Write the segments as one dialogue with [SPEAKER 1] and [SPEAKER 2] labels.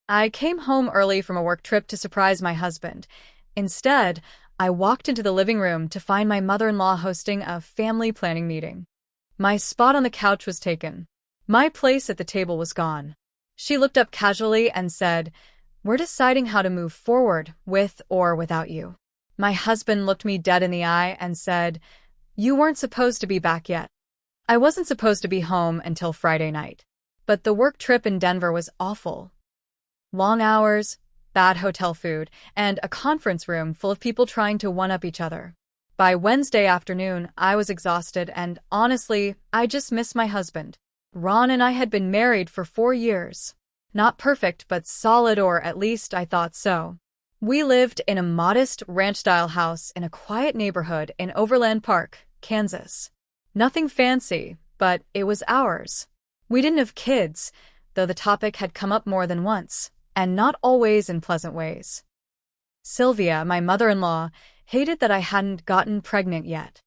[SPEAKER 1] I came home early from a work trip to surprise my husband. Instead, I walked into the living room to find my mother-in-law hosting a family planning meeting. My spot on the couch was taken. My place at the table was gone. She looked up casually and said, "We're deciding how to move forward, with or without you." My husband looked me dead in the eye and said, "You weren't supposed to be back yet." I wasn't supposed to be home until Friday night. But the work trip in Denver was awful. Long hours, bad hotel food, and a conference room full of people trying to one-up each other. By Wednesday afternoon, I was exhausted and, honestly, I just missed my husband. Ron and I had been married for 4 years. Not perfect, but solid, or at least I thought so. We lived in a modest ranch-style house in a quiet neighborhood in Overland Park, Kansas. Nothing fancy, but it was ours. We didn't have kids, though the topic had come up more than once, and not always in pleasant ways. Sylvia, my mother-in-law, hated that I hadn't gotten pregnant yet.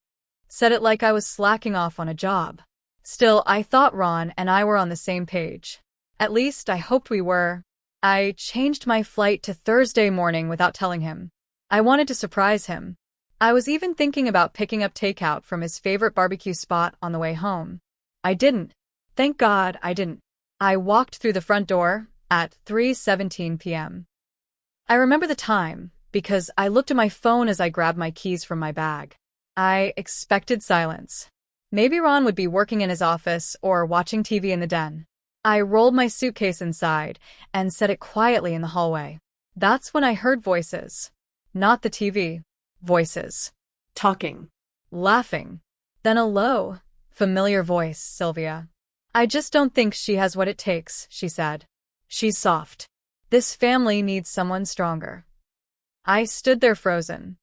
[SPEAKER 1] Said it like I was slacking off on a job. Still, I thought Ron and I were on the same page. At least, I hoped we were. I changed my flight to Thursday morning without telling him. I wanted to surprise him. I was even thinking about picking up takeout from his favorite barbecue spot on the way home. I didn't. Thank God I didn't. I walked through the front door at 3:17 p.m. I remember the time because I looked at my phone as I grabbed my keys from my bag. I expected silence. Maybe Ron would be working in his office or watching TV in the den. I rolled my suitcase inside and set it quietly in the hallway. That's when I heard voices. Not the TV. Voices. Talking. Laughing. Then a low, familiar voice, "Sylvia. I just don't think she has what it takes," she said. "She's soft. This family needs someone stronger." I stood there frozen.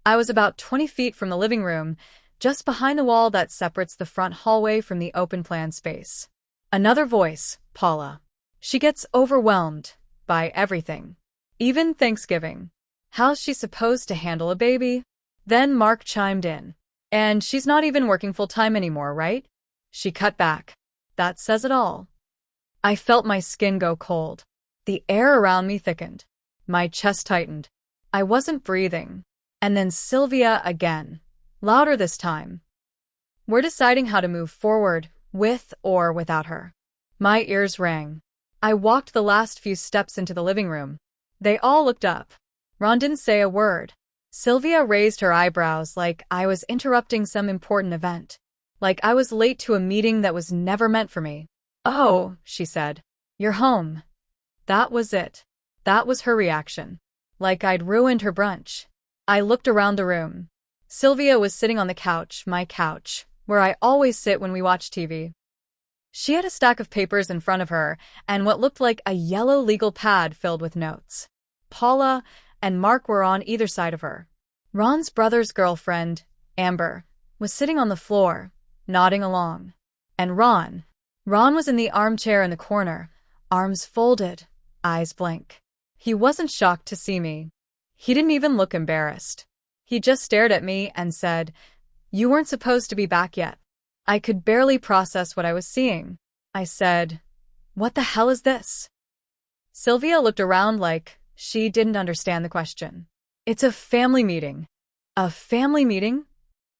[SPEAKER 1] I was about 20 feet from the living room, just behind the wall that separates the front hallway from the open-plan space. Another voice, Paula. She gets overwhelmed by everything. Even Thanksgiving. How's she supposed to handle a baby? Then Mark chimed in. "And she's not even working full-time anymore, right?" She cut back. That says it all. I felt my skin go cold. The air around me thickened. My chest tightened. I wasn't breathing. And then Sylvia again. Louder this time. "We're deciding how to move forward, with or without her." My ears rang. I walked the last few steps into the living room. They all looked up. Ron didn't say a word. Sylvia raised her eyebrows like I was interrupting some important event. Like I was late to a meeting that was never meant for me. "Oh," she said. "You're home." That was it. That was her reaction. Like I'd ruined her brunch. I looked around the room. Sylvia was sitting on the couch, my couch, where I always sit when we watch TV. She had a stack of papers in front of her and what looked like a yellow legal pad filled with notes. Paula and Mark were on either side of her. Ron's brother's girlfriend, Amber, was sitting on the floor, nodding along. And Ron was in the armchair in the corner, arms folded, eyes blank. He wasn't shocked to see me. He didn't even look embarrassed. He just stared at me and said, "You weren't supposed to be back yet." I could barely process what I was seeing. I said, "What the hell is this?" Sylvia looked around like she didn't understand the question. "It's a family meeting." "A family meeting?"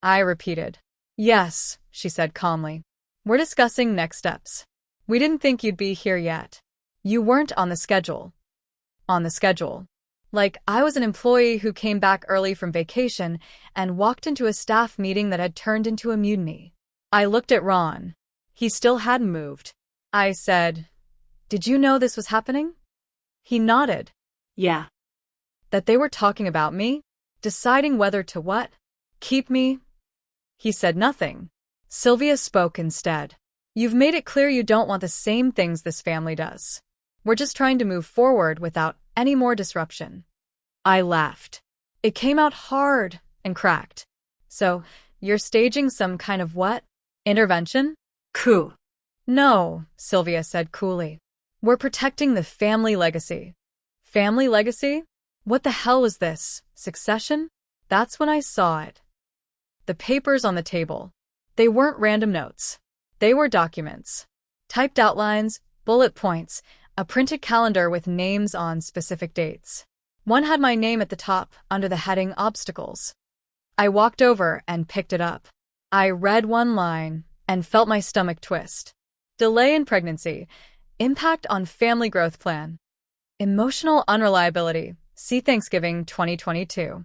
[SPEAKER 1] I repeated. "Yes," she said calmly. "We're discussing next steps. We didn't think you'd be here yet. You weren't on the schedule." On the schedule. Like I was an employee who came back early from vacation and walked into a staff meeting that had turned into a mutiny. I looked at Ron. He still hadn't moved. I said, "Did you know this was happening?" He nodded. "Yeah." That they were talking about me? Deciding whether to what? Keep me? He said nothing. Sylvia spoke instead. "You've made it clear you don't want the same things this family does. We're just trying to move forward without any more disruption." I laughed. It came out hard and cracked. "So, you're staging some kind of what? Intervention? Coup?" "No," Sylvia said coolly. "We're protecting the family legacy." Family legacy? What the hell was this? Succession? That's when I saw it. The papers on the table. They weren't random notes. They were documents. Typed outlines, bullet points, a printed calendar with names on specific dates. One had my name at the top, under the heading Obstacles. I walked over and picked it up. I read one line and felt my stomach twist. Delay in pregnancy. Impact on family growth plan. Emotional unreliability. See Thanksgiving 2022.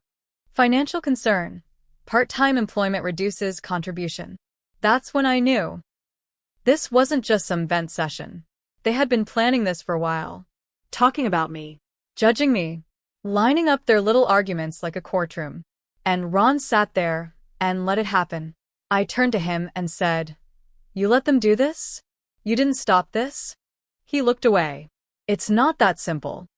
[SPEAKER 1] Financial concern. Part-time employment reduces contribution. That's when I knew. This wasn't just some vent session. They had been planning this for a while.
[SPEAKER 2] Talking about me.
[SPEAKER 1] Judging me. Lining up their little arguments like a courtroom. And Ron sat there and let it happen. I turned to him and said, "You let them do this? You didn't stop this?" He looked away. "It's not that simple."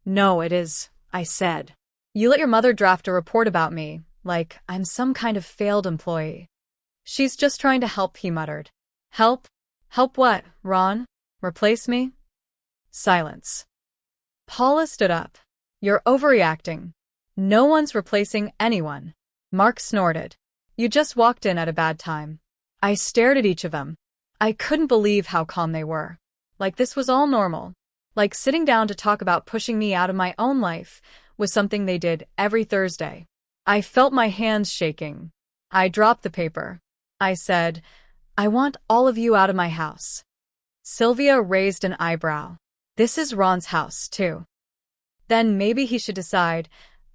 [SPEAKER 2] "No, it is," I said.
[SPEAKER 1] "You let your mother draft a report about me, like I'm some kind of failed employee." "She's just trying to help," he muttered. "Help? Help what, Ron? Replace me?" Silence. Paula stood up. "You're overreacting. No one's replacing anyone." Mark snorted. "You just walked in at a bad time." I stared at each of them. I couldn't believe how calm they were. Like this was all normal. Like sitting down to talk about pushing me out of my own life was something they did every Thursday. I felt my hands shaking. I dropped the paper. I said, "I want all of you out of my house." Sylvia raised an eyebrow. "This is Ron's house, too." "Then maybe he should decide,"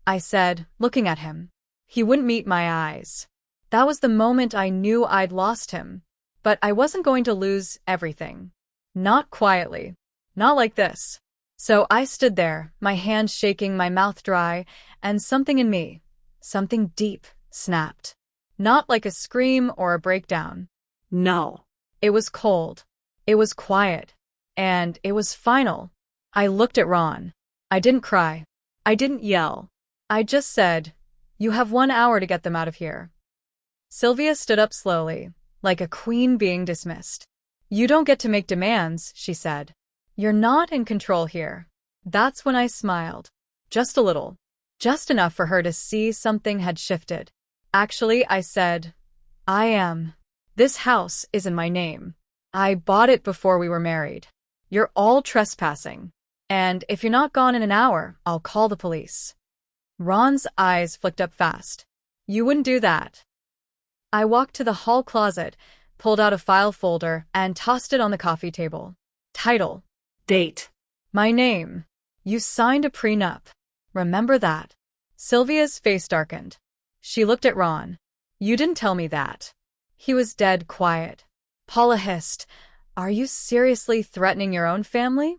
[SPEAKER 1] I said, looking at him. He wouldn't meet my eyes. That was the moment I knew I'd lost him. But I wasn't going to lose everything. Not quietly. Not like this. So I stood there, my hands shaking, my mouth dry, and something in me, something deep, snapped. Not like a scream or a breakdown.
[SPEAKER 2] No.
[SPEAKER 1] It was cold. It was quiet. And it was final. I looked at Ron. I didn't cry. I didn't yell. I just said, "You have 1 hour to get them out of here." Sylvia stood up slowly, like a queen being dismissed. "You don't get to make demands," she said. "You're not in control here." That's when I smiled. Just a little. Just enough for her to see something had shifted. "Actually," I said, "I am. This house is in my name. I bought it before we were married. You're all trespassing. And if you're not gone in an hour, I'll call the police." Ron's eyes flicked up fast. "You wouldn't do that." I walked to the hall closet, pulled out a file folder, and tossed it on the coffee table. Title.
[SPEAKER 2] Date.
[SPEAKER 1] My name. "You signed a prenup. Remember that." Sylvia's face darkened. She looked at Ron. "You didn't tell me that." He was dead quiet. Paula hissed, "Are you seriously threatening your own family?"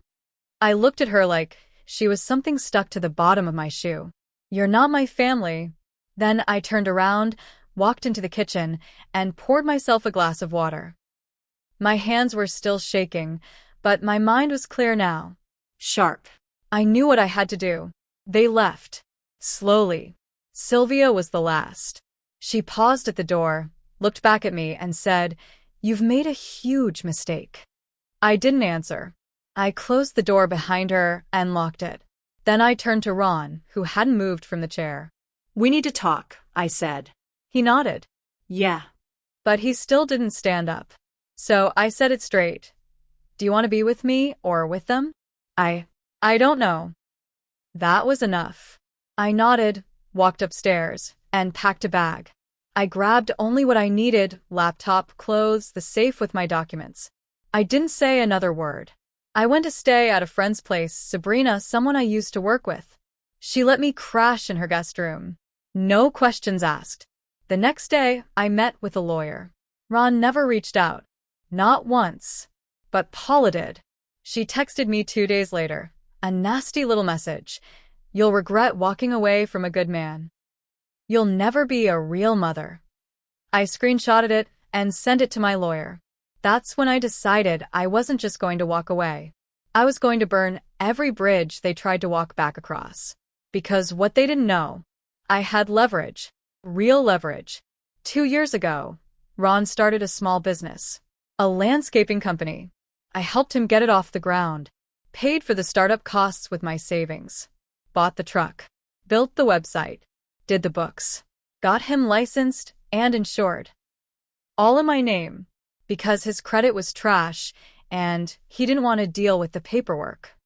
[SPEAKER 1] I looked at her like she was something stuck to the bottom of my shoe. "You're not my family." Then I turned around, walked into the kitchen, and poured myself a glass of water. My hands were still shaking, but my mind was clear now. Sharp. I knew what I had to do. They left. Slowly. Sylvia was the last. She paused at the door, looked back at me, and said, "You've made a huge mistake." I didn't answer. I closed the door behind her and locked it. Then I turned to Ron, who hadn't moved from the chair.
[SPEAKER 2] "We need to talk," I said.
[SPEAKER 1] He nodded.
[SPEAKER 2] "Yeah."
[SPEAKER 1] But he still didn't stand up. So I said it straight. "Do you want to be with me or with them?" I don't know." That was enough. I nodded, walked upstairs, and packed a bag. I grabbed only what I needed: laptop, clothes, the safe with my documents. I didn't say another word. I went to stay at a friend's place, Sabrina, someone I used to work with. She let me crash in her guest room. No questions asked. The next day, I met with a lawyer. Ron never reached out. Not once. But Paula did. She texted me 2 days later. A nasty little message. "You'll regret walking away from a good man. You'll never be a real mother." I screenshotted it and sent it to my lawyer. That's when I decided I wasn't just going to walk away. I was going to burn every bridge they tried to walk back across. Because what they didn't know, I had leverage. Real leverage. 2 years ago, Ron started a small business. A landscaping company. I helped him get it off the ground. Paid for the startup costs with my savings. Bought the truck. Built the website. Did the books. Got him licensed and insured. All in my name. Because his credit was trash and he didn't want to deal with the paperwork.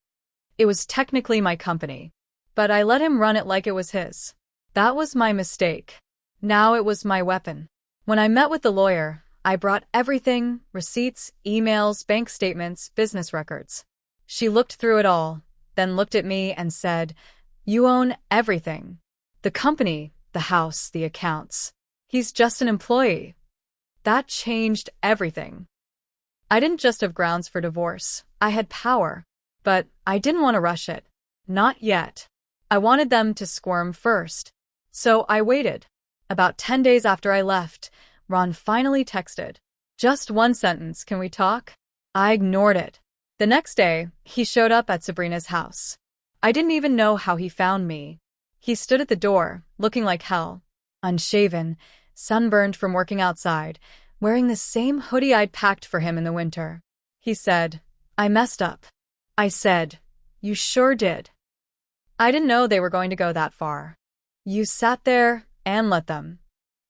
[SPEAKER 1] It was technically my company, but I let him run it like it was his. That was my mistake. Now it was my weapon. When I met with the lawyer, I brought everything: receipts, emails, bank statements, business records. She looked through it all, then looked at me and said, "You own everything. The company, the house, the accounts. He's just an employee." That changed everything. I didn't just have grounds for divorce. I had power. But I didn't want to rush it. Not yet. I wanted them to squirm first. So I waited. About 10 days after I left, Ron finally texted. "Just one sentence, can we talk?" I ignored it. The next day, he showed up at Sabrina's house. I didn't even know how he found me. He stood at the door, looking like hell. Unshaven, sunburned from working outside, wearing the same hoodie I'd packed for him in the winter. He said, "I messed up." I said, "You sure did." I didn't know they were going to go that far. "You sat there and let them."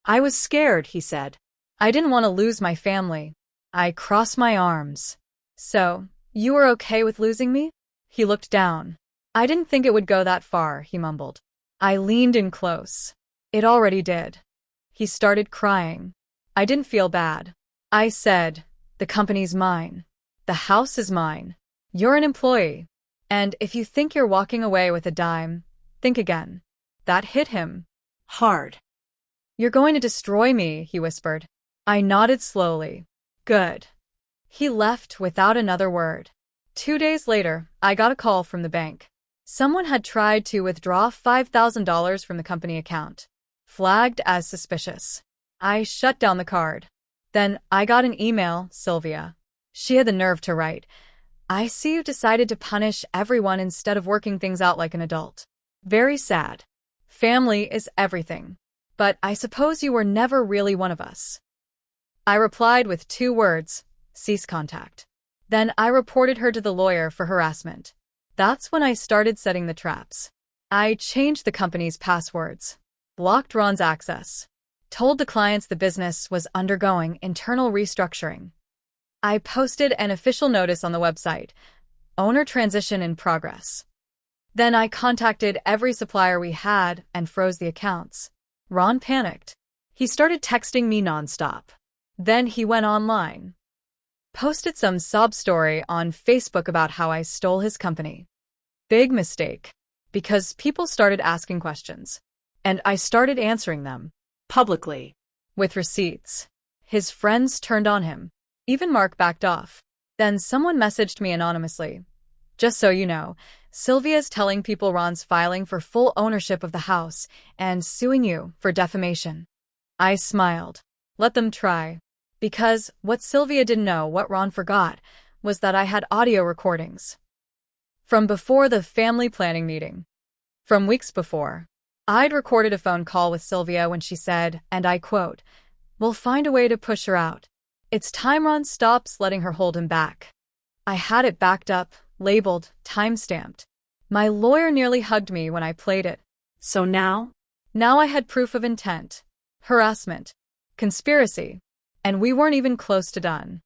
[SPEAKER 2] I was scared, he said.
[SPEAKER 1] I didn't want to lose my family. I crossed my arms. "So, you were okay with losing me?" He looked down. "I didn't think it would go that far," he mumbled. I leaned in close. "It already did." He started crying. I didn't feel bad. I said, "The company's mine. The house is mine. You're an employee. And if you think you're walking away with a dime, think again." That hit him
[SPEAKER 2] hard.
[SPEAKER 1] "You're going to destroy me," he whispered. I nodded slowly. "Good." He left without another word. 2 days later, I got a call from the bank. Someone had tried to withdraw $5,000 from the company account. Flagged as suspicious. I shut down the card. Then I got an email, Sylvia. She had the nerve to write, "I see you decided to punish everyone instead of working things out like an adult. Very sad. Family is everything. But I suppose you were never really one of us." I replied with 2 words, "Cease contact." Then I reported her to the lawyer for harassment. That's when I started setting the traps. I changed the company's passwords, blocked Ron's access, told the clients the business was undergoing internal restructuring. I posted an official notice on the website, "Owner transition in progress." Then I contacted every supplier we had and froze the accounts. Ron panicked. He started texting me nonstop. Then he went online. Posted some sob story on Facebook about how I stole his company. Big mistake. Because people started asking questions. And I started answering them.
[SPEAKER 2] Publicly.
[SPEAKER 1] With receipts. His friends turned on him. Even Mark backed off. Then someone messaged me anonymously. "Just so you know, Sylvia's telling people Ron's filing for full ownership of the house and suing you for defamation." I smiled. Let them try. Because what Sylvia didn't know, what Ron forgot, was that I had audio recordings. From before the family planning meeting. From weeks before. I'd recorded a phone call with Sylvia when she said, and I quote, "We'll find a way to push her out. It's time Ron stops letting her hold him back." I had it backed up, labeled, time-stamped. My lawyer nearly hugged me when I played it.
[SPEAKER 2] So now?
[SPEAKER 1] Now I had proof of intent, harassment, conspiracy, and we weren't even close to done.